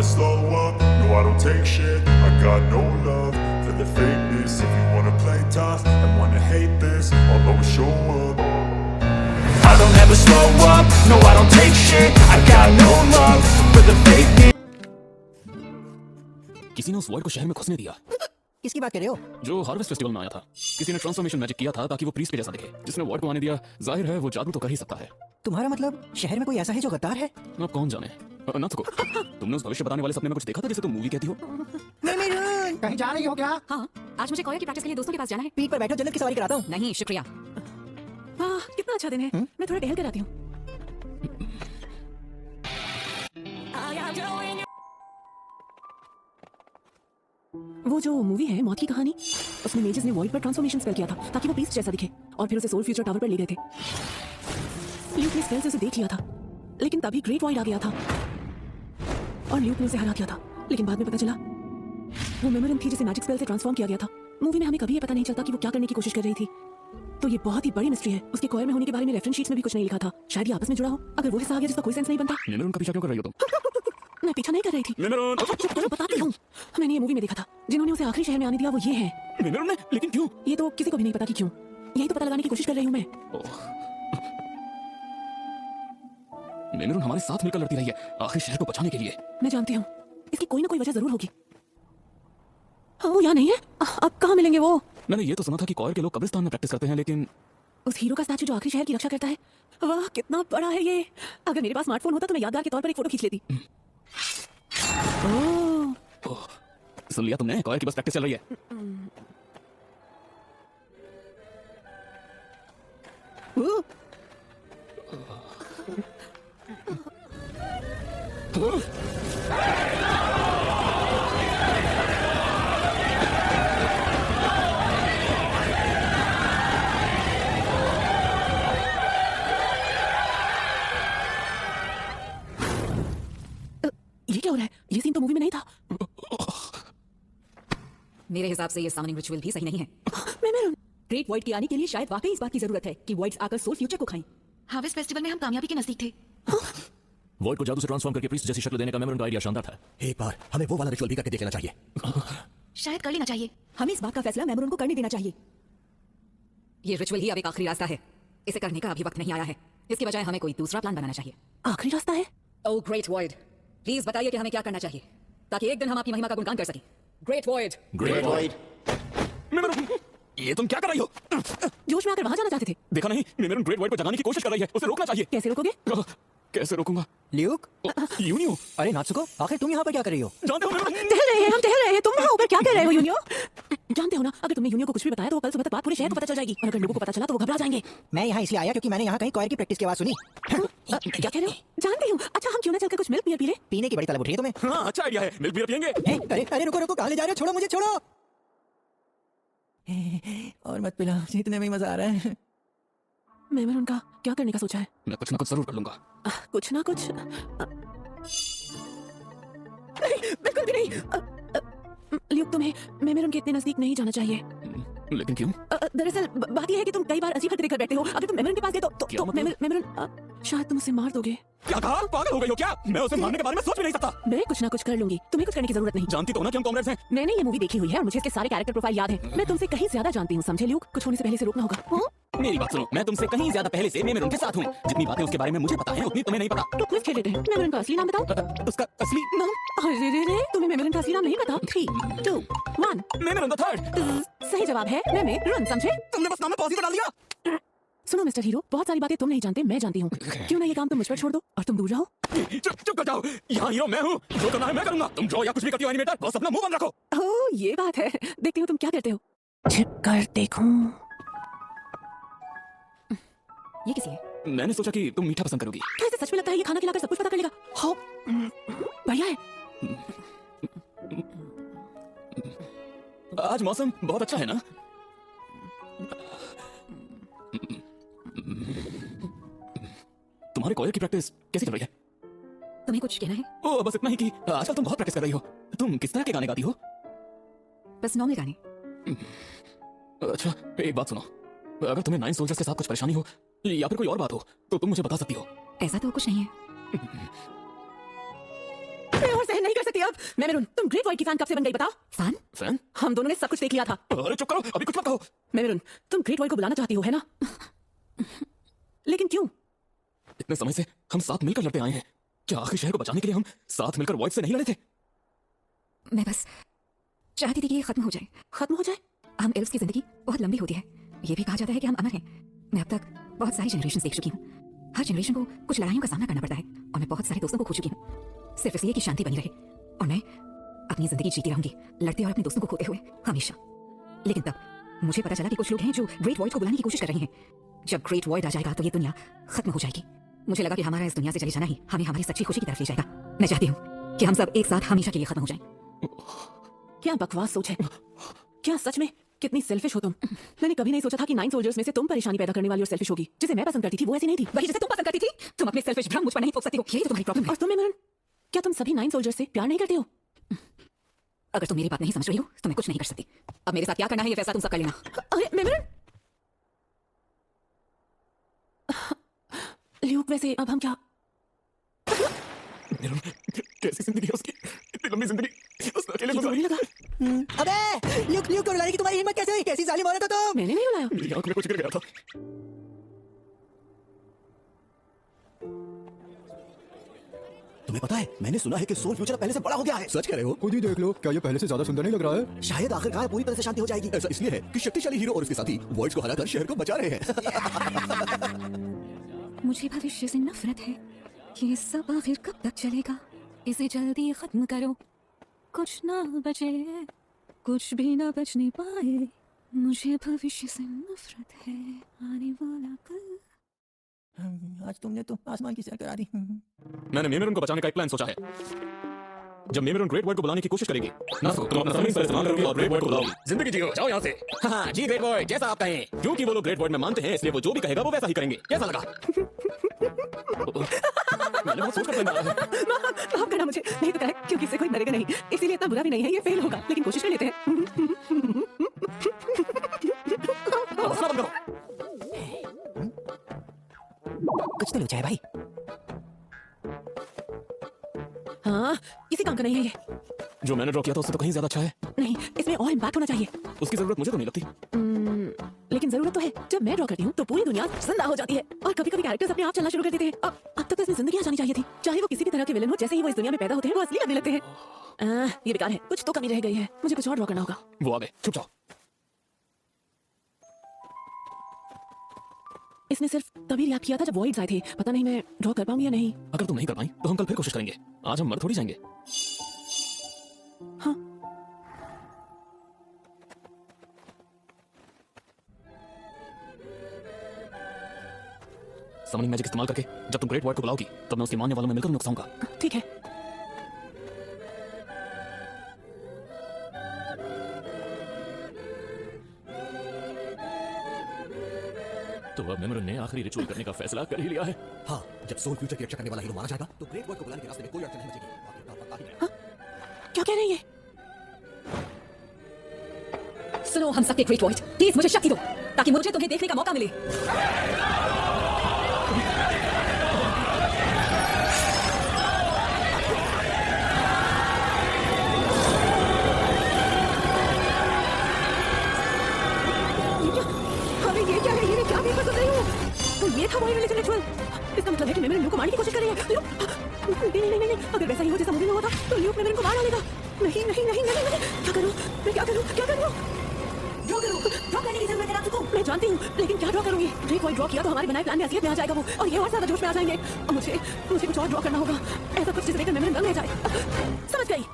never slow up, no I don't take shit. I got no love for the fakeness. If you wanna play tough and wanna hate this, I'll always show up. I don't ever slow up, no I don't take shit. I got no love for the fakeness. किसी ने उस void को शहर में घुसने दिया। किसकी बात कर रहे हो? जो हार्वेस्ट फेस्टिवल में आया था। किसी ने ट्रांसफॉर्मेशन मैजिक किया था ताकि वो प्रीस्ट के जैसा दिखे। जिसने वॉइड को आने दिया, जाहिर है वो जादू तो कर ही सकता है। तुम्हारा मतलब शहर में कोई ऐसा है जो गद्दार है? अब कौन जाने। ना तो तुमने उस भविष्य बताने वाले सपने में कुछ देखा था जिसे तुम मूवी कहती हो? कहीं जा रही हो क्या? हाँ, आज मुझे कॉयर की प्रैक्टिस के लिए दोस्तों के पास जाना है। पीठ पर बैठो, जन्नत की सवारी कराता हूँ। नहीं शुक्रिया। वाह कितना अच्छा दिन है। मैं थोड़ा टहल कर आती हूँ। वो जो मूवी है मौत की कहानी, उसमें मेजर्स ने वॉइड पर ट्रांसफॉर्मेशन स्पेल किया था ताकि वो प्रीस्ट जैसा दिखे और फिर उसे सोल फ्यूचर टावर पर ले गए थे। ल्यूक ने स्पेल से उसे देख लिया था, लेकिन तभी ग्रेट वॉइड आ गया था और ल्यूक ने उसे हरा किया था। लेकिन बाद में पता चला वो मेमोरन थी जिसे मैजिक स्पेल से ट्रांसफॉर्म किया गया था। मूवी में हमें कभी ये पता नहीं चलता कि वो क्या करने की कोशिश कर रही थी। तो ये बहुत ही बड़ी मिस्ट्री है। उसके कॉयर में होने के बारे में रेफरेंस शीट्स में भी कुछ नहीं लिखा था। शायद ये आपस में जुड़ा हो। अगर वो हिस्सा आ गया जिसका कोई सेंस नहीं बनता। मेमोरन का पीछा क्यों कर रही हो तुम? मैं पीछा नहीं कर रही थी। मेमोरन चुप करो, बताती हूँ। मैंने ये मूवी में देखा था। जिन्होंने उसे आखिरी शहर में आने दिया वो ये है। मेमोरन ने? लेकिन क्यों? ये तो किसी को भी नहीं पता कि क्यों। यही तो पता लगाने की कोशिश कर रही हूँ मैं। मेमोरन हमारे साथ मिलकर लड़ती रही है आखिरी शहर को बचाने के लिए। मैं जानती हूँ इसकी कोई ना कोई वजह जरूर होगी। वो यहाँ नहीं है। अब कहाँ मिलेंगे वो? मैंने ये तो सुना था कि कॉयर के लोग कब्रिस्तान में प्रैक्टिस करते हैं, लेकिन उस हीरो का स्टैचू जो आखिरी शहर की रक्षा करता है, वाह कितना बड़ा है ये। अगर मेरे पास स्मार्टफोन होता तो मैं यादगार के तौर पर एक फोटो खींच लेती। ओह, सुन लिया तुमने? कॉयर की बस प्रैक्टिस चल रही है। ये क्या हो रहा है? ये सीन तो मूवी में नहीं था। मेरे हिसाब से ये सामनिंग रिचुअल भी सही नहीं है। मेमोरन ग्रेट वॉइड के आने के लिए शायद वाकई इस बात की जरूरत है कि वॉइड्स आकर सोल फ्यूचर को खाएं। हार्वेस्ट फेस्टिवल में हम कामयाबी के नजदीक थे। वॉइड को जादू से ट्रांसफॉर्म करके प्रीस्ट जैसी शक्ल देने का मेमोरन का आइडिया शानदार था। एक बार हमें वो वाला रिचुअल भी करके देख लेना चाहिए। शायद कर लेना चाहिए। हमें इस बात का फैसला मेमोरन को करने देना चाहिए। ये रिचुअल ही अब एक आखिरी रास्ता है। इसे करने का अभी वक्त नहीं आया है। इसके बजाय हमें कोई दूसरा प्लान बनाना चाहिए। आखिरी रास्ता है? ओह ग्रेट वॉइड, प्लीज बताइए कि हमें क्या करना चाहिए ताकि एक दिन हम आपकी महिमा का गुणगान कर सकें। Great void. Great void. मेमोरन, ये तुम क्या कर रही हो? जोश में आकर वहां जाना चाहते थे। देखा नहीं? मेमोरन ग्रेट वॉइड को जगाने की कोशिश कर रही है। उसे रोकना चाहिए। कैसे रोकोगे? कैसे रोकूंगा? ल्यूक, यूनियो, अरे नात्सुको, आखिर तुम यहाँ पर क्या कर रही हो? जानते हो मेमोरन? टहल रहे हैं, हम टहल रहे हैं। तुम वहां ऊपर क्या कर रहे हो यूनियो? जानते हो ना, अगर तुमने यूनियो को कुछ भी बताया तो वो कल सुबह तक बात पूरे शहर को पता चल जाएगी। और अगर लोगों को पता चला तो वो घबरा जाएंगे। मैं यहाँ इसलिए आया क्योंकि मैंने यहाँ कहीं कॉयर की प्रैक्टिस की आवाज सुनी। क्या कह रहे हो? जानती हूँ। अच्छा हम क्यों ना चलकर कुछ मिल्क बियर पी ले? पीने की बड़ी तलब उठ रही है तुम्हें? हाँ, अच्छा आइडिया है। मिल्क बियर पियेंगे। अरे अरे रुको रुको, कहाँ ले जा रहे हो? छोड़ो मुझे, छोड़ो। और मत पिलाओ, जीतने में ही मजा आ रहा है। मेमोरन का क्या करने का सोचा है? मैं कुछ ना कुछ जरूर कर लूंगा। कुछ ना कुछ। नहीं, बिल्कुल भी नहीं। ल्यूक, तुम्हें मेमोरन के इतने नजदीक नहीं जाना चाहिए। लेकिन क्यों? दरअसल बात यह है कि तुम कई बार अजीब हरकतें कर बैठे हो। अगर तुम मेमोरन के पास गए तो मतलब? मेमोरन शायद तुम उसे मार दोगे। क्या कहा? पागल हो गई हो क्या? मैं उसे मारने के बारे में सोच भी नहीं सकता। मैं कुछ ना कुछ कर लूंगी। तुम्हें कुछ करने की जरूरत नहीं। जानती तो हो ना कि हम कॉमरेड्स हैं। मैंने ये मूवी देखी हुई है और मुझे इसके सारे कैरेक्टर प्रोफाइल याद हैं। मैं तुमसे कहीं ज्यादा जानती हूँ, समझे ल्यूक? कुछ होने से पहले से रोकना होगा। हाँ? मेरी बात सुनो, मैं तुमसे कहीं ज्यादा पहले से मेमोरन के साथ हूँ। जितनी बातें उसके बारे में मुझे पता है उतनी तुम्हें नहीं पता। तो क्विज खेल लेते हैं। मेमोरन का असली नाम बताओ। उसका असली नाम? अरे रे रे, तुम्हें मेमोरन का असली नाम नहीं पता? 3, 2, 1। मेमोरन द थर्ड। सही जवाब है मेमोरन, समझे? तुमने बस नाम में पॉज ही तो डाल दिया। सुनो मिस्टर हीरो, बहुत सारी बातें तुम नहीं जानते, मैं जानती हूँ। क्यों ना ये काम तुम मुझ पर छोड़ दो और तुम दूर रहो। चुप कर जाओ। यहाँ हीरो मैं हूँ। जो करना है मैं करूंगा। तुम जो या कुछ भी करती हो एनिमेटर, बस अपना मुंह बंद रखो। ओह ये बात है। देखती हूँ तुम क्या करते हो। छिप कर देखूं। ये किसी है? मैंने सोचा कि तुम मीठा पसंद करोगी। क्या इसे सच में लगता है ये खाना खिलाकर सब कुछ पता कर लेगा? हाँ, बढ़िया है। आज मौसम बहुत अच्छा है ना? तुम्हारे कॉयर की प्रैक्टिस कैसी चल रही है? तुम्हें कुछ कहना है? ओह बस इतना ही कि आजकल तुम बहुत प्रैक्टिस कर रही हो। तुम किस तरह के गाने गाती हो? बस नॉर्मल गाने। अच्छा एक बात सुनो, अगर तुम्हें 9 सोल्जर्स के साथ कुछ परेशानी हो या फिर कोई और बात हो तो तुम मुझे बता सकती हो। ऐसा तो कुछ नहीं है। मैं और सहन नहीं कर सकती। अब मैं मेरुन, तुम ग्रेट व्हाइट की फैन कब से बन गई बताओ? फैन? फैन? हम दोनों ने सब कुछ देख लिया था। अरे चुप करो, अभी कुछ मत कहो। मैं मेरुन, तुम ग्रेट व्हाइट को बुलाना चाहती हो है ना? लेकिन क्यों? इतने समय से हम साथ मिलकर लड़ते आए हैं। क्या आखिरी शहर को बचाने के लिए हम साथ मिलकर वॉइड से नहीं लड़े थे? मैं बस चाहती थी कि ये खत्म हो जाए। खत्म हो जाए? हम एल्व्स की जिंदगी बहुत लंबी होती है। ये भी कहा जाता है कि हम अमर हैं। मैं अब तक बहुत सारी जनरेशन देख चुकी हूँ। हर जनरेशन को कुछ लड़ाइयों का सामना करना पड़ता है और मैं बहुत सारे दोस्तों को खो चुकी हूँ सिर्फ इसलिए कि शांति बनी रहे। और मैं अपनी जिंदगी जीती रहूंगी लड़ते और अपने दोस्तों को खोते हुए हमेशा। लेकिन तब मुझे पता चला कि कुछ लोग हैं जो ग्रेट वॉइड को बुलाने की कोशिश कर रहे हैं। जब ग्रेट वॉइड आ जाएगा तो ये दुनिया खत्म हो जाएगी। मुझे लगा कि हमारा इस दुनिया से चले जाना ही हमें हमारी सच्ची खुशी की तरफ ले जाएगा। मैं चाहती हूँ कि हम सब एक साथ हमेशा के लिए खत्म हो जाएं। क्या बकवास सोच है। क्या सच में कितनी सेल्फिश हो तुम। मैंने कभी नहीं सोचा था कि 9 सोल्जर्स में से तुम परेशानी पैदा करने वाली और सेल्फिश होगी। जिसे मैं पसंद करती थी वो ऐसी नहीं थी। वही जिसे तुम पसंद करती थी। तुम अपने सेल्फिश भ्रम मुझ पर नहीं थोप सकती हो। यही तो तुम्हारी प्रॉब्लम है। और तुम मेमरन, क्या तुम सभी 9 सोल्जर्स से प्यार नहीं करते हो? अगर तुम मेरी बात नहीं समझ रही हो तो मैं कुछ नहीं कर सकती। अब मेरे साथ क्या करना है ये फैसला तुम सब कर लेना। अरे मेमरन, ल्यूक वैसे अब हम क्या? मेरुन, कैसी जिंदगी है उसकी? इतनी लंबी जिंदगी उसने अकेले गुजारी। लगा अबे ल्यूक ल्यूक को बुलाने की तुम्हारी हिम्मत कैसे हुई? कैसी जालिम औरत हो तुम? मैंने नहीं बुलाया। मेरी आंख में कुछ गिर गया था। तुम्हें पता है मैंने सुना है कि सोल फ्यूचर पहले से बड़ा हो गया है। सच कह रहे हो? खुद ही देख लो, क्या ये पहले से ज्यादा सुंदर नहीं लग रहा है? शायद आखिरकार पूरी तरह से शांति हो जाएगी। ऐसा इसलिए है कि शक्तिशाली हीरो और उसके साथी वॉइड्स को हराकर शहर को बचा रहे हैं। मुझे भविष्य से नफरत है। ये सब आखिर कब तक चलेगा? इसे जल्दी खत्म करो। कुछ ना बचे, कुछ भी ना बचने पाए। मुझे भविष्य से नफरत है। आने वाला कल। आज तुमने तो आसमान की सैर करा दी। मैंने मेमरून को बचाने का एक प्लान सोचा है। जब मेमरून ग्रेट वॉइड को बुलाने की कोशिश करेगी ना तो तुम अपना सर्विस पर इस्तेमाल करोगे और ग्रेट वॉइड को बुलाओगे। जिंदगी जियो, जाओ यहाँ से। हाँ जी ग्रेट वॉइड, जैसा आप कहें। क्योंकि वो लोग ग्रेट वॉइड में मानते हैं इसलिए वो जो भी कहेगा वो वैसा ही करेंगे। कैसा लगा? मैंने बहुत सोच कर बनाया है। माफ करना मुझे, नहीं तो क्या है, क्योंकि इससे कोई मरेगा नहीं, इसीलिए इतना बुरा भी नहीं है। ये फेल होगा लेकिन कोशिश कर लेते हैं। हौसला बंद करो। कुछ तो लोचा है भाई। हाँ, इसी काम का नहीं है ये। जो मैंने ड्रॉ किया था उससे तो कहीं ज्यादा अच्छा है। नहीं, इसमें और इम्पैक्ट होना चाहिए। उसकी जरूरत मुझे तो नहीं लगती। लेकिन जरूरत तो है। जब मैं ड्रॉ करती हूँ तो पूरी दुनिया जिंदा हो जाती है और कभी-कभी कैरेक्टर्स अपने आप चलना शुरू कर देते हैं। अब तक तो इसमें जिंदगी आ जानी चाहिए थी। चाहे वो किसी भी तरह के विलन हो, जैसे ही वो इस दुनिया में पैदा होते हैं वो असली लगने लगते हैं। ये बेकार है, कुछ तो कमी रह गई है। मुझे कुछ और ड्रॉ करना होगा। वो आ गए, चुप जाओ। इसने सिर्फ तभी रिएक्ट किया था जब वॉइड्स आए थे। पता नहीं मैं ड्रॉ कर पाऊंगी या नहीं। अगर तुम नहीं कर पाई तो हम कल फिर कोशिश करेंगे। आज हम मर थोड़ी जाएंगे। हाँ, समनिंग मैजिक इस्तेमाल करके जब तुम ग्रेट वॉइड को बुलाओगी तब मैं उसके मानने वालों में मिलकर नुकसाऊंगा। ठीक है। तो अब मेमरून ने आखिरी रिचुअल करने का फैसला कर ही लिया है। हाँ, जब सोल फ्यूचर की रक्षा करने वाला हीरो मारा जाएगा तो ग्रेट वॉइड को बुलाने के रास्ते में कोई अड़चन नहीं बचेगी। आखिरकार पता ही है। क्या कह रही है? सुनो हम सबके ग्रेट वॉइड, प्लीज मुझे शक्ति दो ताकि मुझे तुम्हें देखने का मौका मिले। अरे ये क्या है? ये मैं क्या देखकर सुन रही हूँ? तो ये था वही रिलीजन रिचुअल। इसका मतलब है कि मेमरून को मारने की कोशिश कर रही है। नहीं नहीं नहीं नहीं, अगर वैसा ही हो जैसा मूवी में हुआ था तो ल्यूक मेमरून को मार डालेगा। नहीं नहीं नहीं नहीं नहीं, क्या करूं मैं? क्या करूं? क्या करूं? ड्रॉ करूं? ड्रॉ करने की जरूरत है आपको। मैं जानती हूँ, लेकिन क्या ड्रॉ करूंगी? ग्रेट वॉइड ड्रॉ किया तो हमारे बनाए प्लान में असलियत में आ जाएगा वो, और ये और ज्यादा जोश में आ जाएंगे। और मुझे कुछ और ड्रॉ करना होगा। ऐसा कुछ जिसे देखकर मेमरून दंग रह जाए। समझ गई?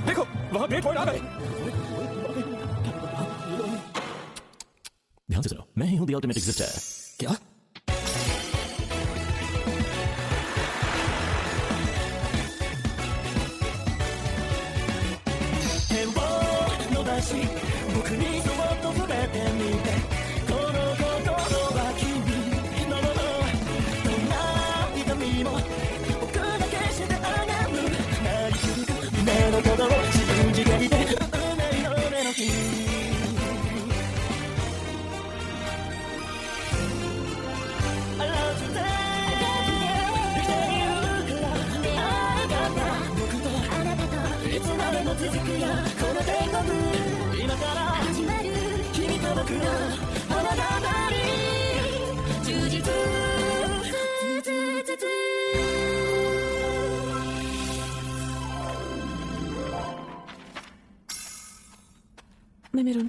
देखो वहां ग्रेट वॉइड आ गए। ध्यान से सुनो, मैं ही हूं द अल्टीमेट एग्जिस्टर। क्या? मैं मेरुन,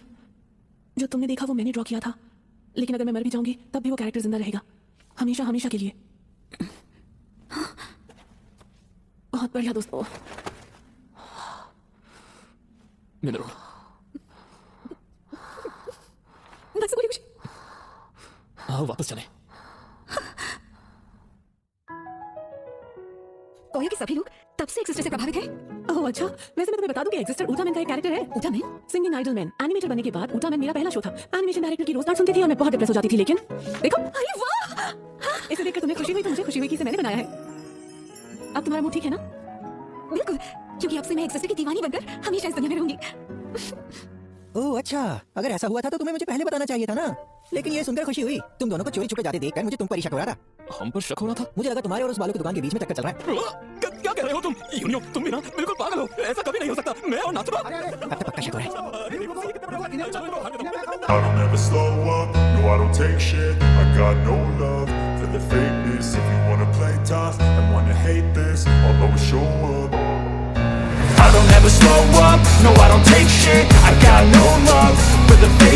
जो तुमने देखा वो मैंने ड्रॉ किया था, लेकिन अगर मैं मर भी जाऊंगी तब भी वो कैरेक्टर जिंदा रहेगा, हमेशा हमेशा के लिए। बहुत बढ़िया दोस्तों। मेमोरन, बस बड़ी खुशी। आओ वापस चलें। कोया के सभी लोग तब से एक्सिस्टर से प्रभावित हैं। ओह अच्छा, वैसे मैं तुम्हें बता दूं कि एक्सिस्टर उल्टामैन का एक कैरेक्टर है। उल्टामैन? सिंगिंग आइडल मैन एनिमेटर बनने के बाद उल्टामैन मेरा पहला शो था। एनिमेशन डायरेक्टर की रोज डांट सुनती थी और मैं बहुत डिप्रेस हो जाती थी, लेकिन देखो, अरे वाह! इसे देखकर तुम्हें खुशी हुई तो मुझे खुशी हुई कि इसे मैंने बनाया है। अब तुम्हारा मूड ठीक है ना? बिल्कुल, क्योंकि अब से मैं एक्सिस्टर की दीवानी बनकर हमेशा इस दुनिया में रहूंगी। ओह अच्छा, अगर ऐसा हुआ था तो तुम्हें मुझे पहले बताना चाहिए था ना। लेकिन ये सुनकर खुशी हुई। तुम दोनों को चोरी छुपे जाते देखकर मुझे तुम पर ही शक हो रहा था। हम पर शक हो रहा था? मुझे लगा तुम्हारे और उस बालू की दुकान के बीच में टक्कर चल रहा है। क्या कह रहे हो तुम? यूनियो, तुम भी ना बिल्कुल पागल हो। ऐसा कभी नहीं हो सकता। मैं और नाचुरा। अब तो पक्का शक हो रहा है। I don't ever slow up, no I don't take shit. I got no love for the fakeness. If you wanna play tough and wanna hate this, I'll always show up. I don't ever slow up, no I don't take shit. I got no love for the fakeness.